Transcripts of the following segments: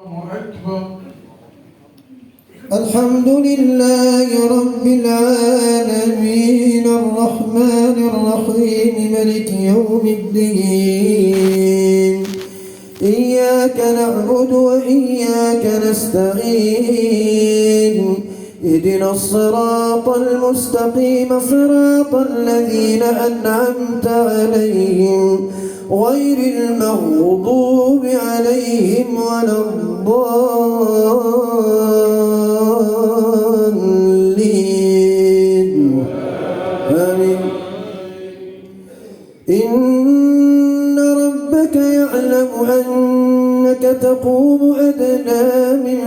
أكبر. الحمد لله رب العالمين الرحمن الرحيم ملك يوم الدين. إياك نعبد وإياك نستعين. اهدنا الصراط المستقيم صراط الذين أنعمت عليهم غير المغضوب عليهم ولا الضالين. آمين. إن ربك يعلم أنك تقوم أدنى من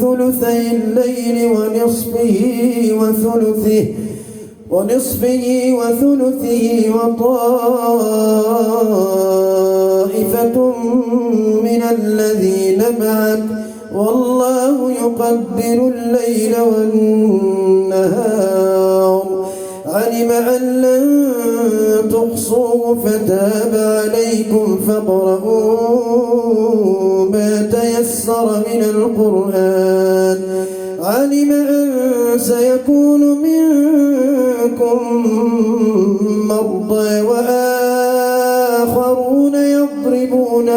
ثلثي الليل ونصفه وثلثه وطائفة من الذين معك والله يقدر الليل والنهار. علم أن لن تحصوا فتاب عليكم فاقرؤوا ما تيسر من القرآن. علم أن سيكون منكم مرضى وآخرون يضربون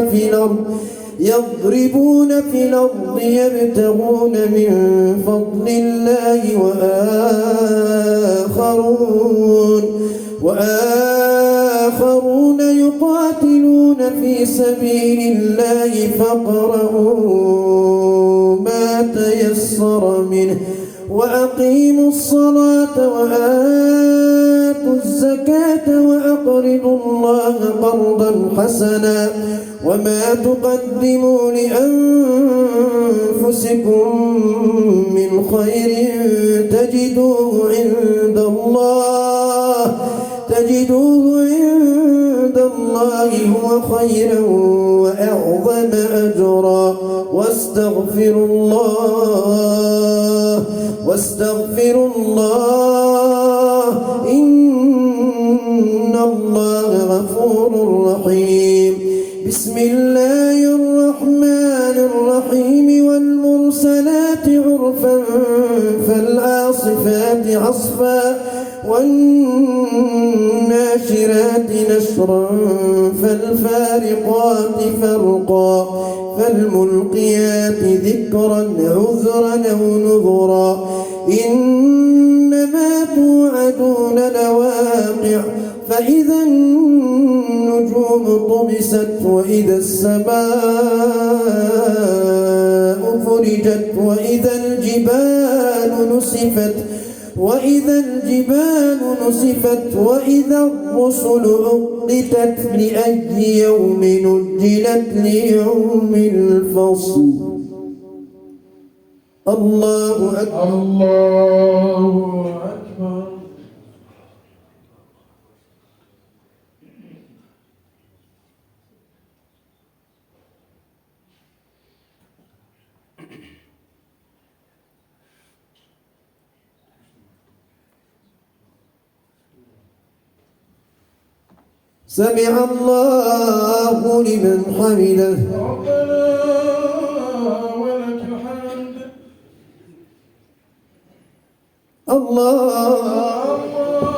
في الأرض يبتغون من فضل الله وآخرون يقاتلون في سبيل الله فاقرؤوا ما تيسر منه وأقيموا الصلاة وآتوا الزكاة وأقرضوا الله قرضا حسنا وما تقدموا لأنفسكم من خير تجدوه عند الله هو خيرا وأعظم أجرا. واستغفروا الله إن الله غفور رحيم. بسم الله الرحمن الرحيم. والمرسلات عرفا فالعاصفات عصفا والناشرات نشرا فالفارقات فرقا فالملقيات ذكرا عذرا أو نذرا. إنما توعدون لواقع. فإذا النجوم طمست وإذا السماء فرجت وإذا الجبال نسفت وإذا الرسل أقتت لأي يوم نجلت ليوم الفصل. الله أكبر. الله أكبر. سمع الله لمن حمده. ربنا ولك الحمد. الله أكبر.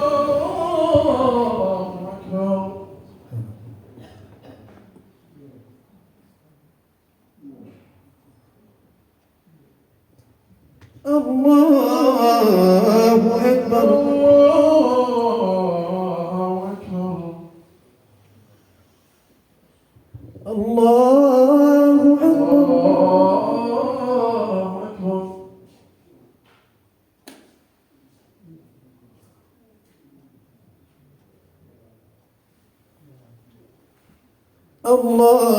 الله أكبر. الله أكبر. الله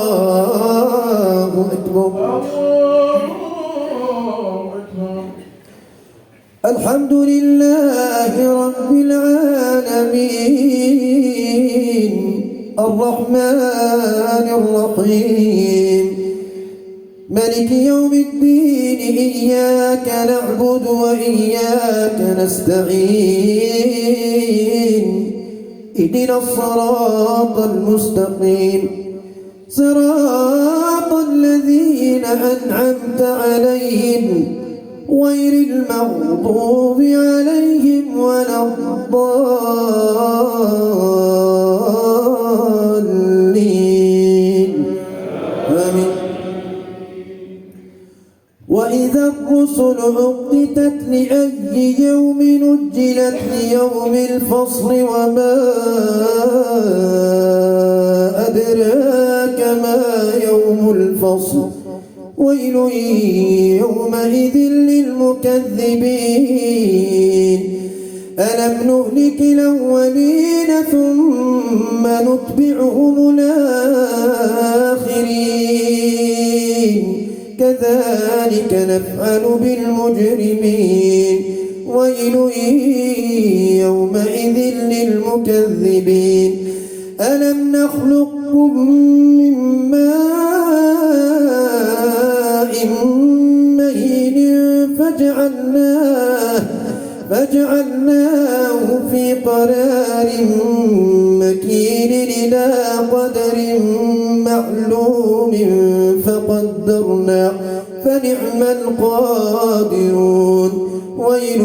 أكبر. الحمد لله رب العالمين الرحمن الرحيم ملك يوم الدين. إياك نعبد وإياك نستعين. اهدنا الصراط المستقيم صراط الذين أنعمت عليهم غير المغضوب عليهم ولا الضالين آمين. وإذا الرسل أقتت لأي يوم نجلت ليوم الفصل وما أدراك ما يوم الفصل ويل يومئذ للمكذبين ألم نهلك الأولين ثم نتبعهم الآخرين كذلك نفعل بالمجرمين ويل يومئذ للمكذبين ألم نخلقكم من ماء مهين فجعلناه في قرار مكين إلى قدر معلوم فقدرنا فنعم القادرون ويل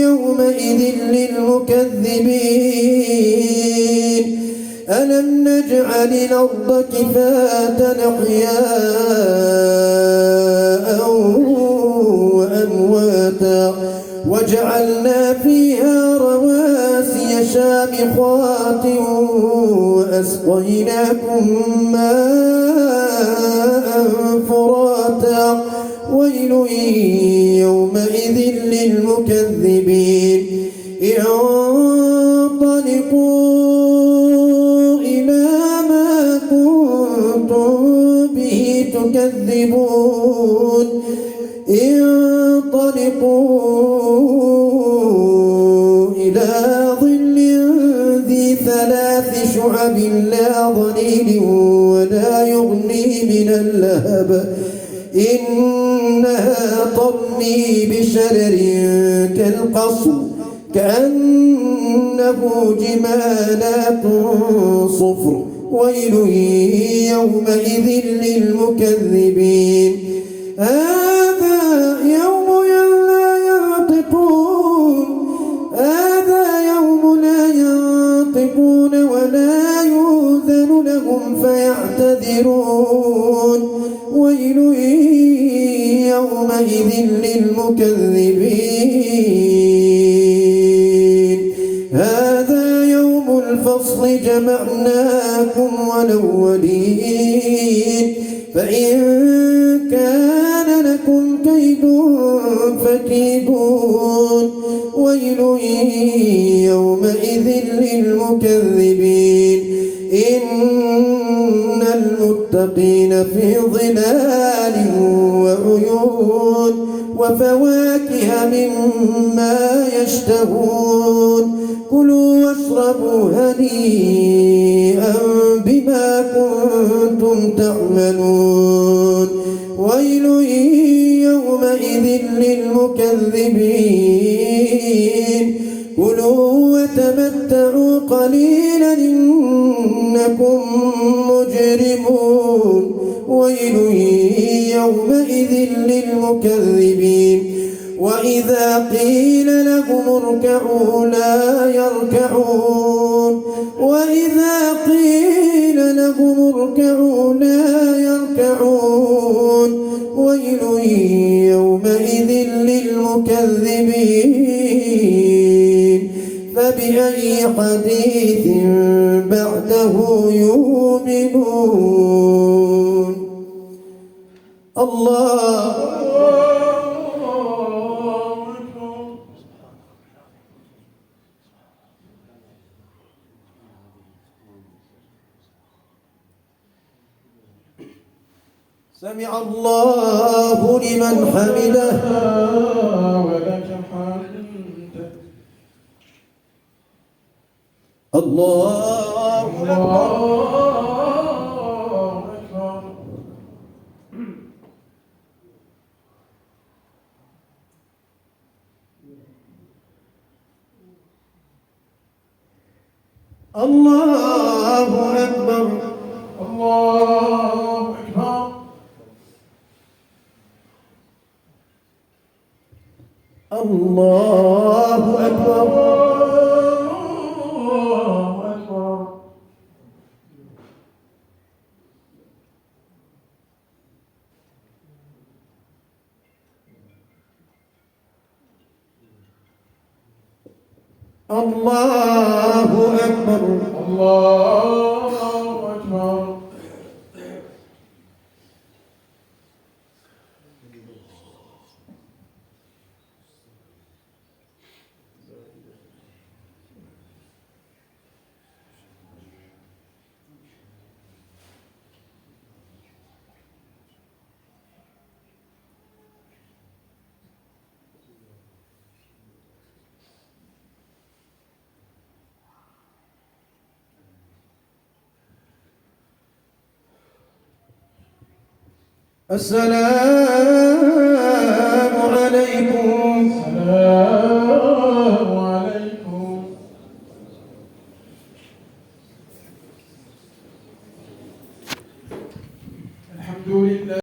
يومئذ للمكذبين ألم نجعل الأرض كفاة أحياء وأمواتا وجعلنا فيها رواسي شامخات وأسقيناكم ماء فراتا ويل يومئذ للمكذبين انطلقوا إلى ما كنتم به تكذبون انطلقوا إلى ظل ذي ثلاث شعب لا ظليل ولا يغني من اللهب إنها ترمي بشرر كالقصر كأنه جمالات صفر ويل يومئذ للمكذبين هذا يوم لا ينطقون ولا يؤذن لهم فيعتذرون ويل يومئذ للمكذبين هذا يوم الفصل جمعناكم والأولين فإن كان لكم كيد فكيدون ويل يومئذ للمكذبين إن المتقين في ظلال وعيون وفواكه مما يشتهون كلوا واشربوا هنيئا بما كنتم تعملون ويل يومئذ للمكذبين كلوا وتمتعوا قليلا إنكم مجرمون ويل يومئذ للمكذبين وإذا قيل لهم اركعوا لا يركعون وإذا قيل لهم اركعوا لا يركعون ويل يومئذ للمكذبين فبأي حديث بعده يؤمنون الله سمع الله لمن حمده ولك الحمد الله أكبر الله أكبر الله أكبر. الله أكبر. الله أكبر. الله أكبر. الله أكبر. السلام عليكم. السلام عليكم. الحمد لله.